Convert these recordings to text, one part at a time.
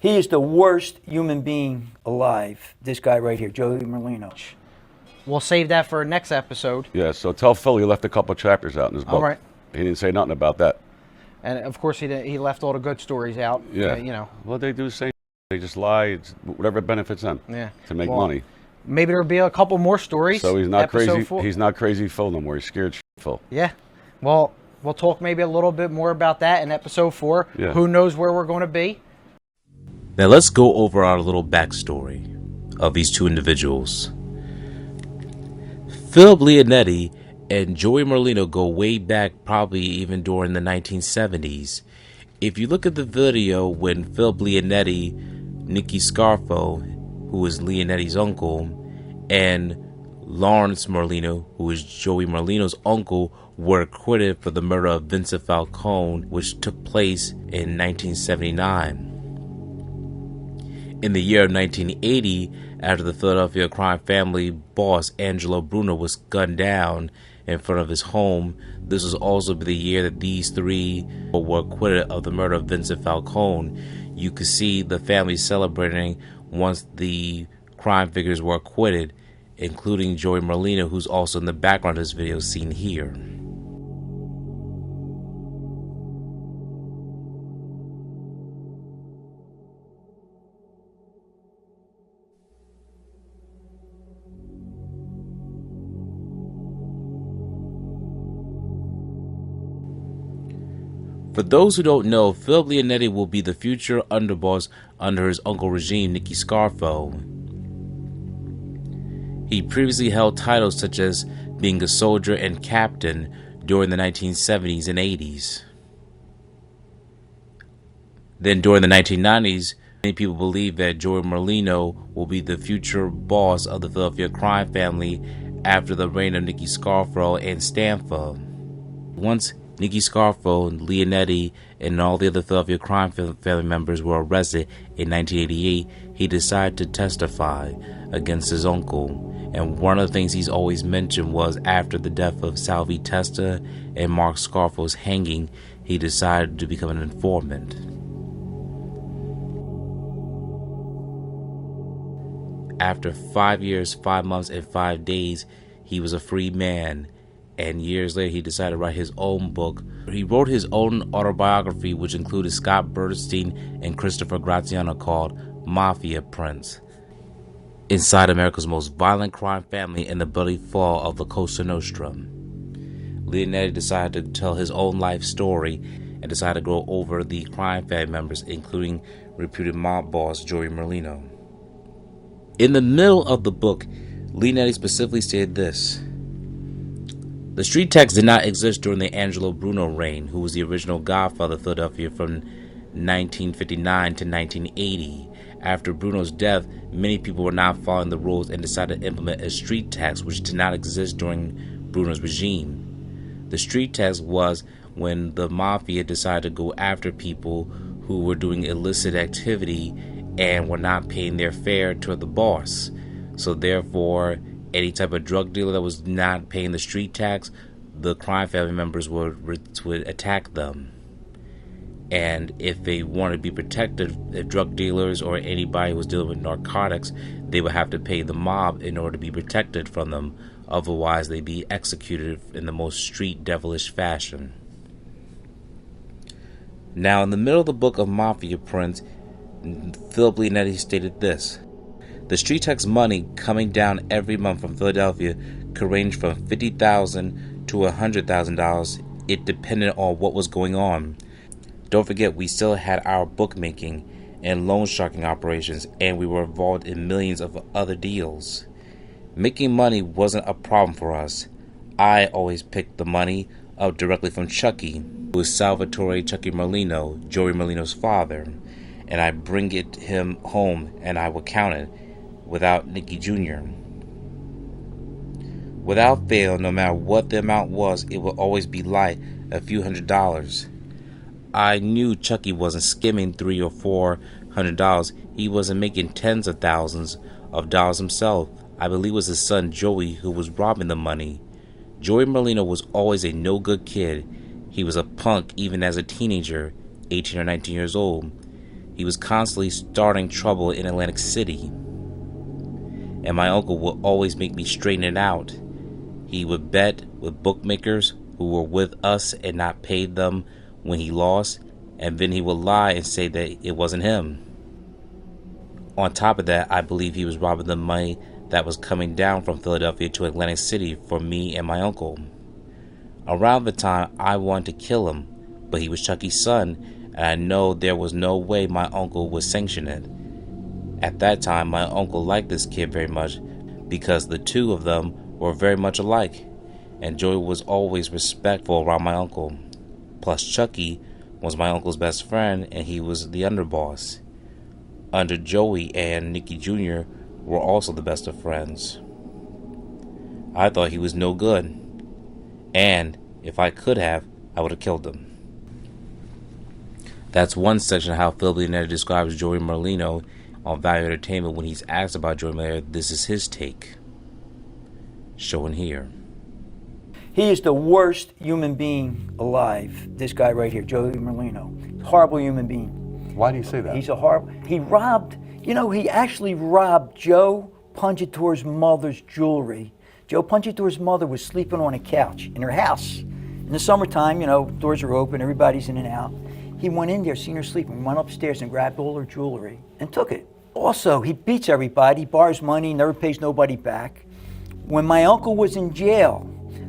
He is the worst human being alive. This guy right here, Joey Merlino. We'll save that for next episode. Yeah, so tell Phil he left a couple chapters out in his book. All right. He didn't say nothing about that. And of course, he left all the good stories out. Yeah. You know. Well, they do the same. They just lie. It's whatever benefits them. Yeah. To make money. Maybe there'll be a couple more stories. So he's not episode crazy. 4. He's not crazy Phil no more. He's scared Phil. Yeah. Well, we'll talk maybe a little bit more about that in episode 4. Yeah. Who knows where we're going to be? Now let's go over our little backstory of these two individuals. Phil Leonetti and Joey Merlino go way back, probably even during the 1970s. If you look at the video when Phil Leonetti, Nicky Scarfo, who is Leonetti's uncle, and Lawrence Merlino, who is Joey Merlino's uncle, were acquitted for the murder of Vincent Falcone, which took place in 1979. In the year of 1980, after the Philadelphia crime family boss Angelo Bruno was gunned down in front of his home, this was also the year that these three were acquitted of the murder of Vincent Falcone. You could see the family celebrating once the crime figures were acquitted, including Joey Merlino, who's also in the background of this video seen here. For those who don't know, Phil Leonetti will be the future underboss under his uncle regime, Nicky Scarfo. He previously held titles such as being a soldier and captain during the 1970s and 80s. Then during the 1990s, many people believe that Joey Merlino will be the future boss of the Philadelphia crime family after the reign of Nicky Scarfo and Stanfa. Once Nicky Scarfo, Leonetti, and all the other Philadelphia crime family members were arrested in 1988, he decided to testify against his uncle. And one of the things he's always mentioned was after the death of Salvi Testa and Mark Scarfo's hanging, he decided to become an informant. After 5 years, 5 months, and 5 days, he was a free man. And years later, he decided to write his own book. He wrote his own autobiography, which included Scott Bernstein and Christopher Graziano, called Mafia Prince. Inside America's most violent crime family and the bloody fall of the Cosa Nostra. Leonetti decided to tell his own life story and decided to go over the crime family members, including reputed mob boss Joey Merlino. In the middle of the book, Leonetti specifically stated this: the street tax did not exist during the Angelo Bruno reign, who was the original godfather of Philadelphia from 1959 to 1980. After Bruno's death, many people were not following the rules and decided to implement a street tax, which did not exist during Bruno's regime. The street tax was when the mafia decided to go after people who were doing illicit activity and were not paying their fare to the boss. So therefore, any type of drug dealer that was not paying the street tax, the crime family members would attack them. And if they wanted to be protected, if drug dealers or anybody who was dealing with narcotics, they would have to pay the mob in order to be protected from them. Otherwise, they'd be executed in the most street devilish fashion. Now, in the middle of the book of Mafia Prince, Philip Leonetti stated this: the street tax money coming down every month from Philadelphia could range from $50,000 to $100,000. It depended on what was going on. Don't forget, we still had our bookmaking and loan sharking operations, and we were involved in millions of other deals. Making money wasn't a problem for us. I always picked the money up directly from Chucky, who is Salvatore Chucky Merlino, Joey Merlino's father, and I bring it him home and I would count it without Nicky Jr. Without fail, no matter what the amount was, it would always be light, a few $100s. I knew Chucky wasn't skimming $300 or $400. He wasn't making tens of thousands of dollars himself. I believe it was his son Joey who was robbing the money. Joey Merlino was always a no-good kid. He was a punk even as a teenager, 18 or 19 years old. He was constantly starting trouble in Atlantic City, and my uncle would always make me straighten it out. He would bet with bookmakers who were with us and not pay them when he lost, and then he would lie and say that it wasn't him. On top of that, I believe he was robbing the money that was coming down from Philadelphia to Atlantic City for me and my uncle. Around the time, I wanted to kill him, but he was Chucky's son, and I know there was no way my uncle would sanction it. At that time, my uncle liked this kid very much because the two of them were very much alike, and Joey was always respectful around my uncle. Plus, Chucky was my uncle's best friend, and he was the underboss. Under Joey and Nicky Jr. were also the best of friends. I thought he was no good, and if I could have, I would have killed him. That's one section of how Phil Leonetti describes Joey Merlino on Value Entertainment when he's asked about Joey Merlino. This is his take, shown here. He is the worst human being alive. This guy right here, Joey Merlino. Horrible human being. Why do you say that? He's a horrible. He robbed. He actually robbed Joe Punchatore's mother's jewelry. Joe Punchatore's mother was sleeping on a couch in her house. In the summertime, doors are open, everybody's in and out. He went in there, seen her sleeping, went upstairs and grabbed all her jewelry and took it. Also, he beats everybody, borrows money, never pays nobody back. When my uncle was in jail,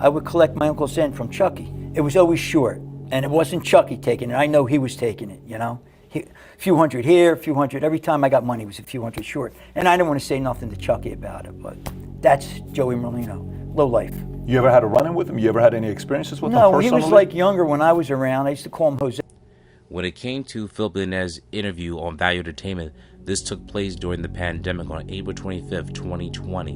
I would collect my uncle's end from Chucky. It was always short, and it wasn't Chucky taking it. I know he was taking it, A few hundred here, a few hundred. Every time I got money, it was a few hundred short. And I didn't want to say nothing to Chucky about it, but that's Joey Merlino. Low life. You ever had a run-in with him? You ever had any experiences with him No, personally? he was like younger when I was around. I used to call him Jose. When it came to Phil Leonetti's interview on Value Entertainment, this took place during the pandemic on April 25th, 2020.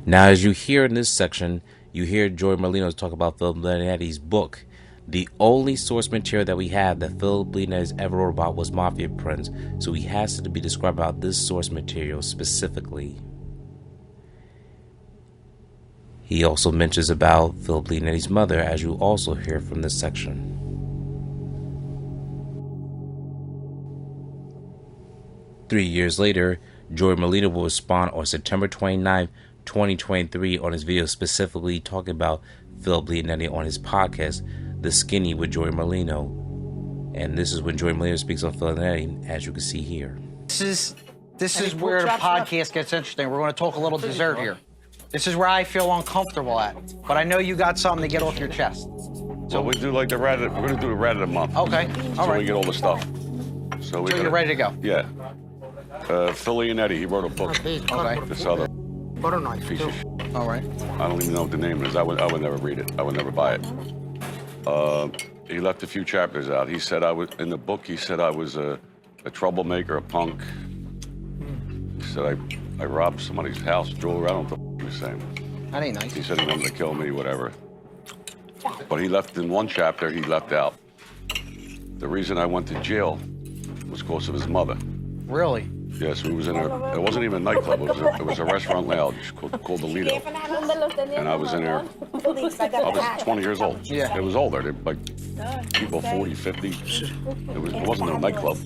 Now, as you hear in this section, you hear Joey Merlino talk about Phil Leonetti's book. The only source material that we have that Phil Leonetti's ever wrote about was Mafia Prince, so he has to be described about this source material specifically. He also mentions about Phil Leonetti's mother, as you also hear from this section. Three years later, Joey Merlino will respond on September 29th, 2023 on his video specifically talking about Phil Leonetti on his podcast, The Skinny with Joey Merlino. And this is when Joey Merlino speaks on Phil Leonetti, as you can see here. This is where the podcast gets interesting. We're going to talk a little dessert here. This is where I feel uncomfortable at. But I know you got something to get off your chest. So we do like the rat. We're gonna do the rat of the month. Okay, all So right. we get all the stuff. So you're ready to go? Yeah. Phil Leonetti, he wrote a book. Okay. This other Butter knife, piece too. of shit. All right. I don't even know what the name is. I would never read it. I would never buy it. He left a few chapters out. He said I was in the book. He said I was a troublemaker, a punk. He said I robbed somebody's house, jewelry. I don't know what he was saying. That ain't nice. He said he wanted to kill me, whatever. But he left in one chapter. He left out the reason I went to jail was because of his mother. Really? Yes, we was in a. It wasn't even a nightclub. It was a restaurant lounge called the Lido. And I was in there. I was 20 years old. Yeah. It was older. They like people 40, 50. It wasn't a nightclub.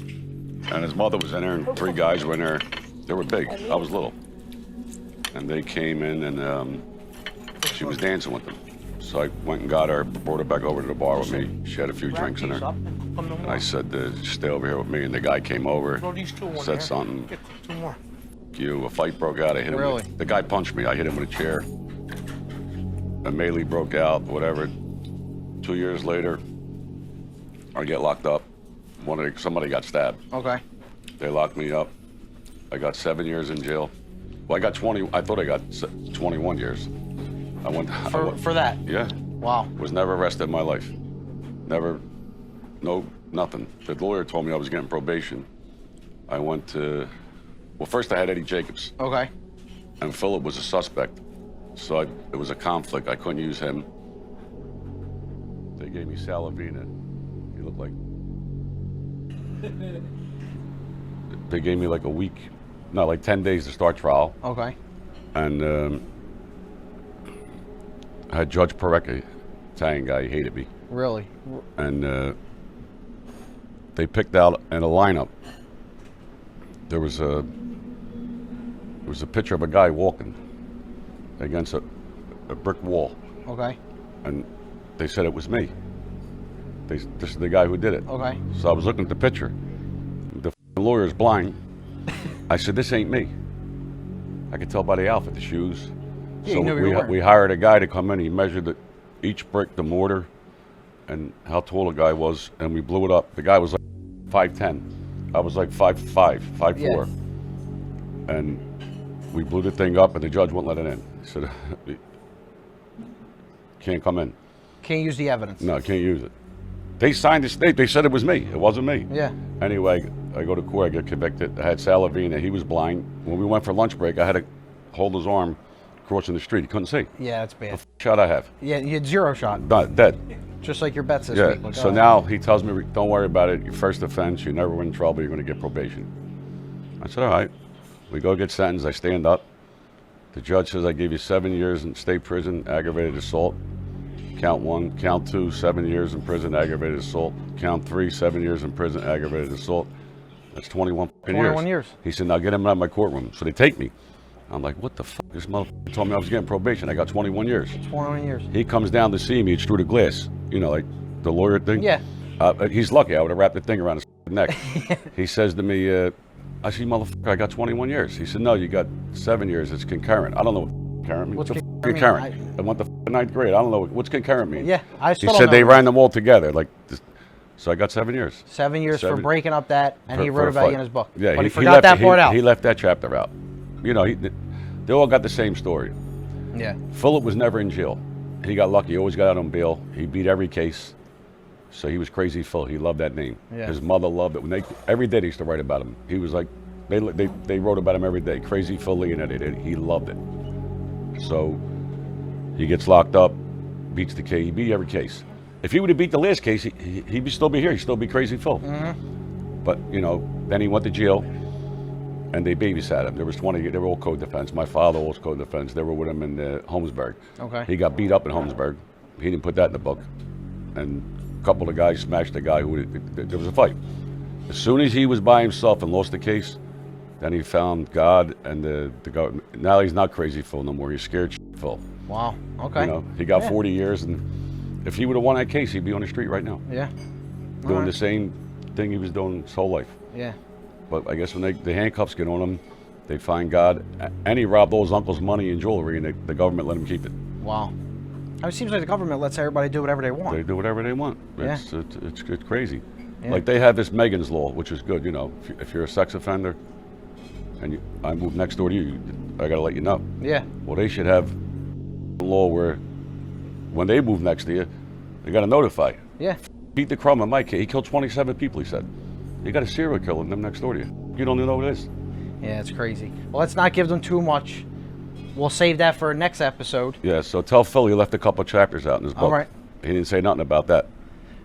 And his mother was in there, and three guys were in there. They were big. I was little. And they came in, and she was dancing with them. So I went and got her, brought her back over to the bar with me. She had a few drinks in her. And I said, stay over here with me. And the guy came over, said something. A fight broke out. I hit him. Really? The guy punched me. I hit him with a chair. A melee broke out, whatever. 2 years later, I get locked up. Somebody got stabbed. Okay. They locked me up. I got 7 years in jail. Well, I got 20. I thought I got 21 years. I went For that? Yeah. Wow. Was never arrested in my life. Never, no, nothing. The lawyer told me I was getting probation. I went to, well, first I had Eddie Jacobs. Okay. And Philip was a suspect. So it was a conflict. I couldn't use him. They gave me Salavina. He looked like, they gave me like a week, no, like 10 days to start trial. Okay. And I had Judge Parecka, Italian guy, he hated me. Really? And they picked out in a lineup. There was a picture of a guy walking against a brick wall. Okay. And they said it was me. This is the guy who did it. Okay. So I was looking at the picture. The lawyer is blind. I said, this ain't me. I could tell by the outfit, the shoes. Yeah, so you knew who you were. we hired a guy to come in. He measured each brick, the mortar, and how tall the guy was, and we blew it up. The guy was like 5'10". I was like 5'5", 5'4". Yeah. And we blew the thing up, and the judge wouldn't let it in. He said, can't come in. Can't use the evidence. No, can't use it. They signed the state. They said it was me. It wasn't me. Yeah. Anyway, I go to court. I get convicted. I had Salavina. He was blind. When we went for lunch break, I had to hold his arm crossing the street. He couldn't see. Yeah, that's bad. What shot I have? Yeah, you had 0 shot. Not dead. Just like your bets this Yeah. week. Like, So now he tells me, don't worry about it. Your first offense, you never win in trouble. You're going to get probation. I said, all right. We go get sentenced. I stand up. The judge says I give you 7 years in state prison, aggravated assault. Count 1, count 2, 7 years in prison, aggravated assault. Count 3, 7 years in prison, aggravated assault. That's 21 years. He said, now get him out of my courtroom. So they take me. I'm like, what the fuck? This motherfucker told me I was getting probation. I got 21 years. 21 years. He comes down to see me. It's through the glass. You know, like the lawyer thing? Yeah. He's lucky. I would have wrapped the thing around his neck. He says to me, I said, motherfucker, I got 21 years. He said, no, you got 7 years. It's concurrent. I don't know what concurrent means. What's concurrent? I went to ninth grade. I don't know what's concurrent mean. Yeah, I still He don't said know. they ran them all together. Like, so I got 7 years. 7 years for 7 breaking up that, and he for wrote a about you fight. in his book. Yeah, but he forgot that part out. He left that chapter out. You know, they all got the same story. Yeah. Philip was never in jail. He got lucky. He always got out on bail. He beat every case. So he was Crazy Phil. He loved that name. Yeah. His mother loved it. Every day they used to write about him. He was like, they wrote about him every day. Crazy Phil Leonetti. He loved it. So he gets locked up, beats the case. He beat every case. If he would have beat the last case, he'd still be here. He'd still be Crazy Phil. Mm-hmm. But, you know, then he went to jail, and they babysat him. There was 20. They were all co-defense. My father was co-defense. They were with him in Holmesburg. Okay. He got beat up in Holmesburg. He didn't put that in the book. And a couple of guys smashed the guy there was a fight. As soon as he was by himself and lost the case, then he found God and the government. Now he's not Crazy Phil no more. He's Scared Phil. Wow. Okay. You know, he got 40 years, and if he would have won that case, he'd be on the street right now, Yeah. doing the same thing he was doing his whole life. Yeah. But I guess when the handcuffs get on him, they find God, and he robbed all his uncle's money and jewelry, and the government let him keep it. Wow. It seems like the government lets everybody do whatever they want. They do whatever they want. Yeah. It's crazy. Yeah. Like they have this Megan's Law, which is good. You know, if you're a sex offender, and I move next door to you, I got to let you know. Yeah. Well, they should have a law where when they move next to you, they got to notify. Yeah. Pete the Crumb in my case, he killed 27 people, he said. You got a serial killer in them next door to you. You don't even know what it is. Yeah, it's crazy. Well, let's not give them too much. We'll save that for next episode. Yeah, so tell Phil he left a couple of chapters out in his book. All right. He didn't say nothing about that.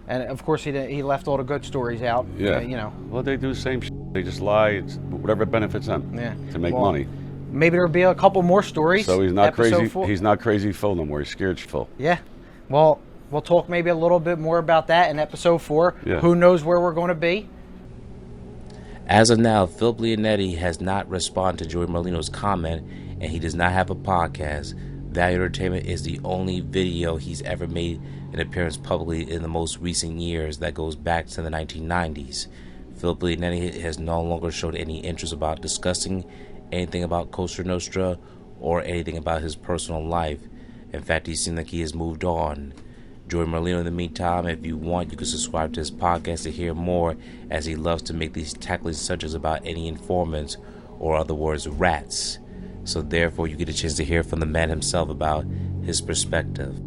And of course, he left all the good stories out. Yeah. You know. Well, they do the same shit. They just lie. It's whatever benefits them. Yeah. To make Well, money. Maybe there'll be a couple more stories. So he's not Episode crazy. 4. He's not Crazy Phil no more. He's Scared Phil. Yeah. Well, we'll talk maybe a little bit more about that in episode 4. Yeah. Who knows where we're going to be? As of now, Philip Leonetti has not responded to Joey Merlino's comment, and he does not have a podcast. Value Entertainment is the only video he's ever made an appearance publicly in the most recent years that goes back to the 1990s. Philip Leonetti has no longer showed any interest about discussing anything about Cosa Nostra or anything about his personal life. In fact, he seems like he has moved on. Joey Merlino, in the meantime, if you want, you can subscribe to his podcast to hear more, as he loves to make these tackling subjects about any informants, or other words, rats. So therefore, you get a chance to hear from the man himself about his perspective.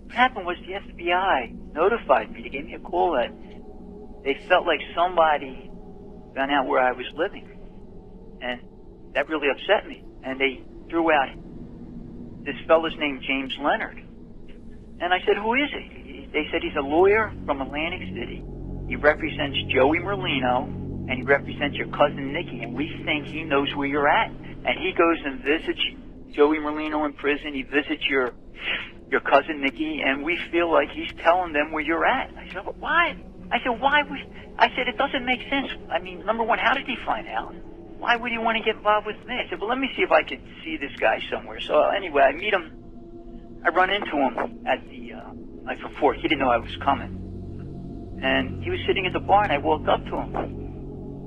What happened was the FBI notified me. They gave me a call that they felt like somebody found out where I was living. And that really upset me. And they threw out this fella's named James Leonard. And I said, who is he? They said he's a lawyer from Atlantic City. He represents Joey Merlino, and he represents your cousin Nikki, and we think he knows where you're at. And he goes and visits Joey Merlino in prison. He visits your your cousin Nikki, and we feel like he's telling them where you're at. I said, why? I said, it doesn't make sense. I mean, number one, how did he find out? Why would he want to get involved with me? I said, well, let me see if I can see this guy somewhere. So anyway, I meet him. I run into him at the, like before. He didn't know I was coming. And he was sitting at the bar, and I walked up to him.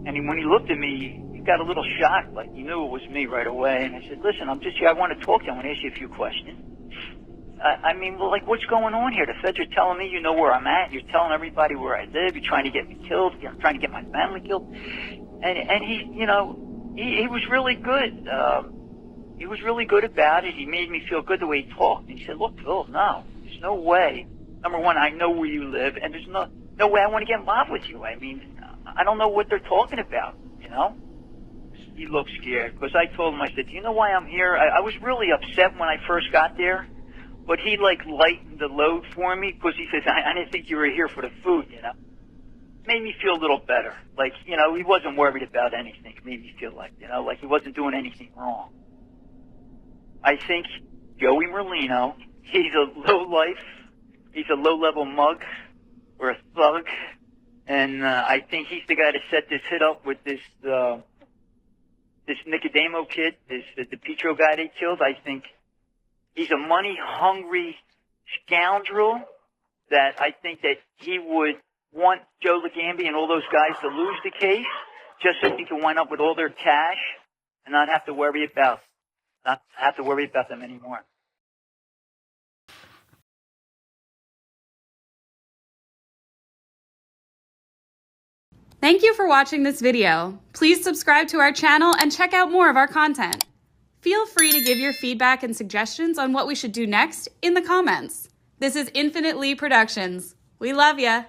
And when he looked at me, he got a little shocked, like he knew it was me right away. And I said, listen, I'm just here. I want to talk to you. I want to ask you a few questions. I mean, well, like, what's going on here? The feds are telling me you know where I'm at. You're telling everybody where I live. You're trying to get me killed. You're trying to get my family killed. And he, you know, he was really good. He was really good about it. He made me feel good the way he talked. And he said, look, Phil, no, there's no way. Number one, I know where you live, and there's no way I want to get involved with you. I mean, I don't know what they're talking about, you know? He looked scared, because I told him, I said, do you know why I'm here? I was really upset when I first got there. But he, like, lightened the load for me, because he says, I didn't think you were here for the food, you know. Made me feel a little better. Like, you know, he wasn't worried about anything. It made me feel like, you know, like he wasn't doing anything wrong. I think Joey Merlino, he's a low-level mug, or a thug, and I think he's the guy to set this hit up with this Nicodemo kid, the DePietro guy they killed. I think he's a money-hungry scoundrel that I think that he would want Joe Legambi and all those guys to lose the case just so he can wind up with all their cash and not have to worry about them anymore. Thank you for watching this video. Please subscribe to our channel and check out more of our content. Feel free to give your feedback and suggestions on what we should do next in the comments. This is Infinite Lee Productions. We love ya.